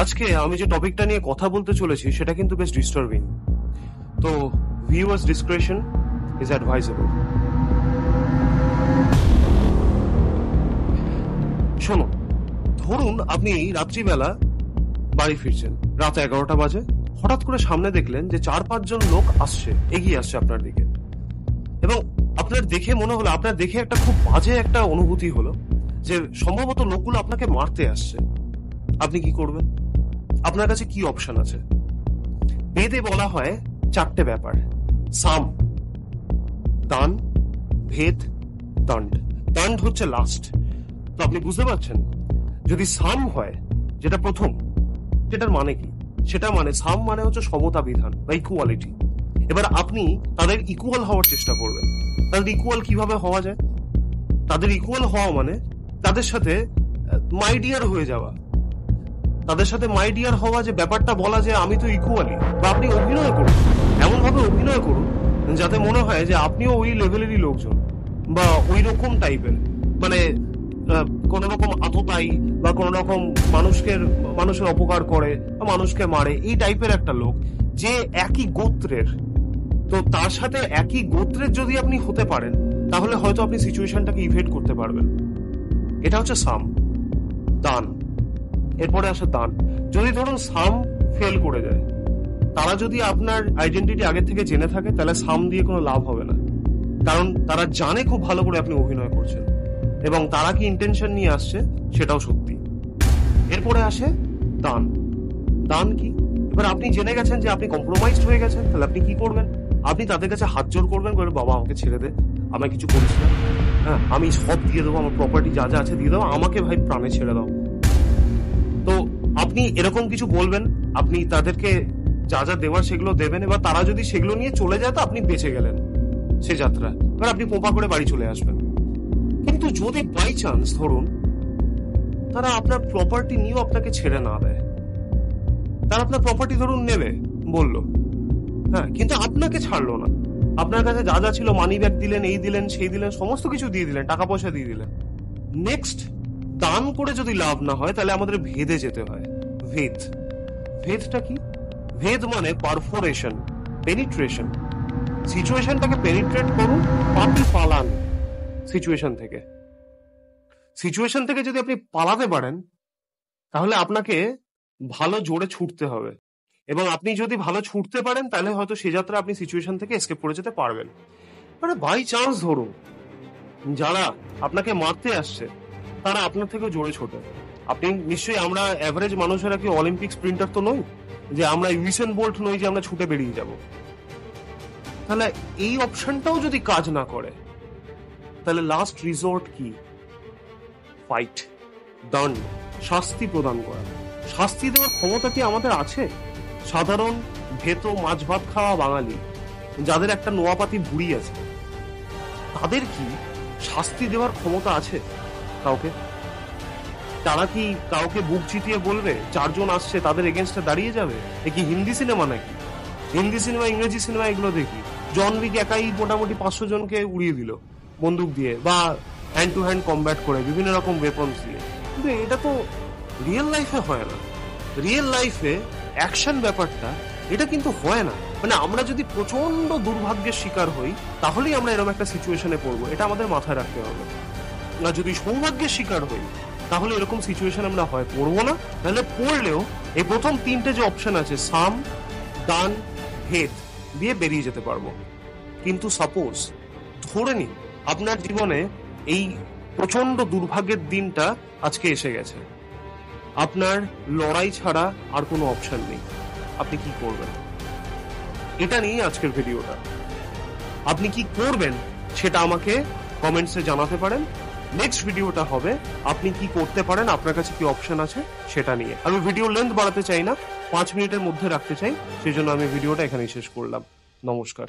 আজকে আমি যে টপিকটা নিয়ে কথা বলতে চলেছি সেটা কিন্তু বেশ ডিস্টার্বিং, তো ভিউয়ার্স ডিসক্রিপশন ইজ অ্যাডভাইজেবল। শোনো, ধরুন আপনি রাত্রিবেলা বাড়ি ফিরছেন, রাত 11টা বাজে। হঠাৎ করে সামনে দেখলেন যে 4-5 জন লোক এগিয়ে আসছে আপনার দিকে, এবং আপনার দেখে মনে হলো, আপনার দেখে একটা খুব বাজে একটা অনুভূতি হলো যে সম্ভবত লোকগুলো আপনাকে মারতে আসছে। আপনি কি করবেন? আপনার কাছে কি অপশন আছে? বেদে বলা হয় 4টে ব্যাপার: সাম, দান, ভেদ, দণ্ড। দণ্ড হচ্ছে লাস্ট। তো আপনি বুঝতে পারছেন, যদি সাম হয়, যেটা প্রথম, সেটার মানে কি? সেটা মানে সাম মানে হচ্ছে সমতা বিধান বা ইকুয়ালিটি। এবার আপনি তাদের ইকুয়াল হওয়ার চেষ্টা করবেন। তাদের ইকুয়াল কিভাবে হওয়া যায়? তাদের ইকুয়াল হওয়া মানে তাদের সাথে মাই ডিয়ার হয়ে যাওয়া। তাদের সাথে মাই ডিয়ার হওয়া, যে ব্যাপারটা বলা যে আমি তো ইকুয়ালি, বা আপনি অভিনয় করুন, এমন ভাবে অভিনয় করুন যাতে মনে হয় যে আপনিও ওই লেভেলেরই লোকজন বা ওই রকম টাইপের, মানে কোন রকম আততায়ী বা কোন রকম মানুষের অপকার করে বা মানুষকে মারে, এই টাইপের একটা লোক যে একই গোত্রের। তো তার সাথে একই গোত্রের যদি আপনি হতে পারেন, তাহলে হয়তো আপনি সিচুয়েশনটাকে ইভেট করতে পারবেন। এটা হচ্ছে সাম। দান, এরপরে আসে দান। যদি ধরুন সাম ফেল করে যায়, তারা যদি আপনার আইডেন্টিটি আগে থেকে জেনে থাকে, তাহলে সাম দিয়ে কোনো লাভ হবে না, কারণ তারা জানে খুব ভালো করে আপনি অভিনয় করছেন এবং তারা কি ইন্টেনশন নিয়ে আসছে সেটাও সত্যি। এরপরে আসে দান। দান কি? এবার আপনি জেনে গেছেন যে আপনি কম্প্রোমাইজড হয়ে গেছেন, তাহলে আপনি কি করবেন? আপনি তাদের কাছে হাত জোড় করবেন, বলে বাবা আমাকে ছেড়ে দে, আমায় কিছু করিস না, হ্যাঁ আমি সব দিয়ে দেবো, আমার প্রপার্টি যা যা আছে দিয়ে দেবো, আমাকে ভাই প্রাণে ছেড়ে দাও। তো আপনি এরকম কিছু বলবেন, আপনি তাদেরকে যা যা দেওয়ার সেগুলো দেবেন। এবার তারা যদি সেগুলো নিয়ে চলে যায়, তো আপনি বেঁচে গেলেন সে যাত্রা, এবার আপনি পোপা করে বাড়ি চলে আসবেন। কিন্তু যদি বাই চান্স ধরুন তারা আপনার প্রপার্টি নিয়েও আপনাকে ছেড়ে না দেয়, তারা আপনার প্রপার্টি ধরুন নেবে বললো, হ্যাঁ, কিন্তু আপনাকে ছাড়লো না, আপনার কাছে যা যা ছিল, মানি ব্যাগ দিলেন, এই দিলেন, সেই দিলেন, সমস্ত কিছু দিয়ে দিলেন, টাকা পয়সা দিয়ে দিলেন। নেক্সট, দান করে যদি লাভ না হয়, তাহলে আমাদের ভেদে যেতে হয়। ভেদ, ভেদটা কি? ভেদ মানে পারফোরেশন, পেনিট্রেশন। সিচুয়েশনটাকে পেনিট্রেট করুন, পাপি পালান সিচুয়েশন থেকে। সিচুয়েশন থেকে যদি আপনি পালাতে পারেন, তাহলে আপনাকে ভালো জোরে ছুটতে হবে, এবং আপনি যদি ভালো ছুটতে পারেন, তাহলে হয়তো সে যাত্রা আপনি সিচুয়েশন থেকে এসকেপ করে যেতে পারবেন। মানে বাই চান্স ধরুন যারা আপনাকে মারতে আসছে, তারা আপনার থেকেও জোরে ছোটে। আপনি নিশ্চয়ই, আমরা অ্যাভারেজ মানুষেরা কি অলিম্পিক স্প্রিন্টার তো নই, যে আমরা ইউসেন বোল্ট নই যে আমরা ছুটে বেরিয়ে যাব। তাহলে এই অপশনটাও যদি কাজ না করে, তাহলে লাস্ট রিসোর্ট কি? ফাইট, দণ্ড, শাস্তি প্রদান করা। শাস্তি দেওয়ার ক্ষমতা কি আমাদের আছে? সাধারণ ভেতো মাছ ভাত খাওয়া বাঙালি, যাদের একটা নোয়াপাতি ভুড়ি আছে, তাদের কি শাস্তি দেওয়ার ক্ষমতা আছে কাউকে? তারা কি কাউকে বুক চিতিয়ে বলবে 4 জন আসছে তাদের এগেনস্টে দাঁড়িয়ে যাবে? এ কি হিন্দি সিনেমা নাকি? হিন্দি সিনেমা, ইংরেজি সিনেমা এগুলো দেখি, জন উইক একাই মোটামুটি 500 জনকে উড়িয়ে দিল বন্দুক দিয়ে, বা হ্যান্ড টু হ্যান্ড কমব্যাট করে বিভিন্ন রকম ওয়েপন্স দিয়ে। কিন্তু এটা তো রিয়েল লাইফে হয় না। রিয়েল লাইফে অ্যাকশন ব্যাপারটা এটা কিন্তু হয় না। মানে আমরা যদি প্রচন্ড দুর্ভাগ্যের শিকার হই, তাহলেই আমরা এরকম একটা সিচুয়েশনে পড়বো, এটা আমাদের মাথায় রাখতে হবে। না, যদি সৌভাগ্যের শিকার হই, তাহলে এরকম সিচুয়েশন আমরা হয় পড়বো না। তাহলে পড়লেও এই প্রথম 3টে যে অপশন আছে, সাম, দান, ভেদ দিয়ে বেরিয়ে যেতে পারবো। কিন্তু সাপোজ ধরে নিন আপনার জীবনে এই প্রচন্ড দুর্ভাগ্যের দিনটা আজকে এসে গেছে, আপনার লড়াই ছাড়া আর কোনো অপশন নেই, আপনি কি করবেন? এটা নিয়ে আজকের ভিডিওটা। আপনি কি করবেন সেটা আমাকে কমেন্টসে জানাতে পারেন। নেক্সট ভিডিওটা হবে আপনি কি করতে পারেন, আপনার কাছে কি অপশন আছে সেটা নিয়ে। আমি ভিডিও লেন্থ বাড়াতে চাই না, 5 মিনিটের মধ্যে রাখতে চাই, সেই জন্য আমি ভিডিওটা এখানেই শেষ করলাম। নমস্কার।